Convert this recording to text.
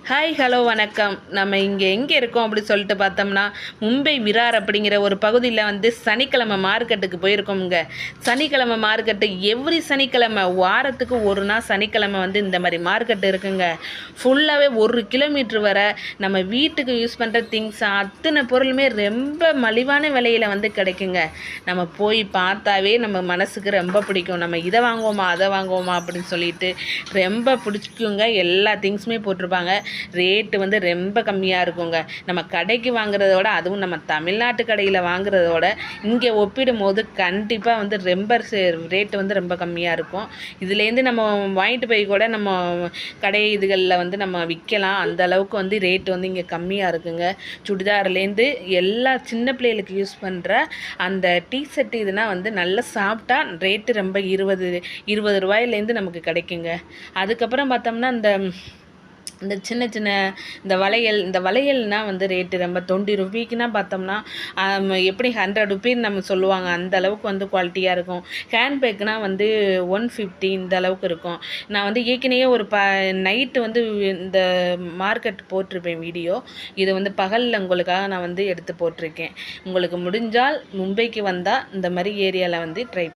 Hi hello வணக்கம். நம்ம இங்கே எங்கே இருக்கோம் அப்படி சொல்லிட்டு பார்த்தோம்னா, மும்பை விரார் அப்படிங்கிற ஒரு பகுதியில் வந்து சனிக்கிழமை மார்க்கெட்டுக்கு போயிருக்கோமுங்க. சனிக்கிழமை மார்க்கெட்டு எவ்ரி சனிக்கிழமை வாரத்துக்கு ஒரு நாள் சனிக்கிழமை வந்து இந்த மாதிரி மார்க்கெட்டு இருக்குங்க. ஃபுல்லாகவே 1 கிலோமீட்ரு வர நம்ம வீட்டுக்கு யூஸ் பண்ணுற திங்ஸ் அத்தனை பொருளுமே ரொம்ப மலிவான விலையில் வந்து கிடைக்குங்க. நம்ம போய் பார்த்தாவே நம்ம மனசுக்கு ரொம்ப பிடிக்கும். நம்ம இதை வாங்குவோமா அதை வாங்குவோமா அப்படின்னு சொல்லிட்டு ரொம்ப பிடிச்சிக்குங்க. எல்லா திங்ஸுமே போட்டிருப்பாங்க. ரேட்டு வந்து ரொம்ப கம்மியாக இருக்குங்க. நம்ம கடைக்கு வாங்குறதோட, அதுவும் நம்ம தமிழ்நாட்டு கடையில் வாங்குறதோட இங்கே ஒப்பிடும் போது கண்டிப்பாக வந்து ரொம்ப ரேட்டு வந்து ரொம்ப கம்மியாக இருக்கும். இதுலேருந்து நம்ம வாங்கிட்டு போய் கூட நம்ம கடை இதுகளில் வந்து நம்ம விற்கலாம். அந்த அளவுக்கு வந்து ரேட்டு வந்து இங்கே கம்மியாக இருக்குங்க. சுடிதார்லேருந்து எல்லா சின்ன பிள்ளைகளுக்கு யூஸ் பண்ணுற அந்த டிஷர்ட் இதுனா வந்து நல்லா சாப்பிட்டா ரேட்டு ரொம்ப 20 ரூபாயிலேருந்து நமக்கு கிடைக்குங்க. அதுக்கப்புறம் பார்த்தோம்னா இந்த சின்ன சின்ன இந்த வளையல்னால் வந்து ரேட்டு ரொம்ப 20 ரூபீக்குன்னா பார்த்தோம்னா எப்படி 100 ருபீன்னு நம்ம சொல்லுவாங்க. அந்த அளவுக்கு வந்து குவாலிட்டியாக இருக்கும். ஹேண்ட்பேக்னால் வந்து 150 இந்த அளவுக்கு இருக்கும். நான் வந்து ஏற்கனவே ஒரு நைட்டு வந்து இந்த மார்க்கெட் போட்டிருப்பேன் வீடியோ. இதை வந்து பகலில் உங்களுக்காக நான் வந்து எடுத்து போட்டிருக்கேன். உங்களுக்கு முடிஞ்சால் மும்பைக்கு வந்தால் இந்த மாதிரி ஏரியாவில் வந்து ட்ரை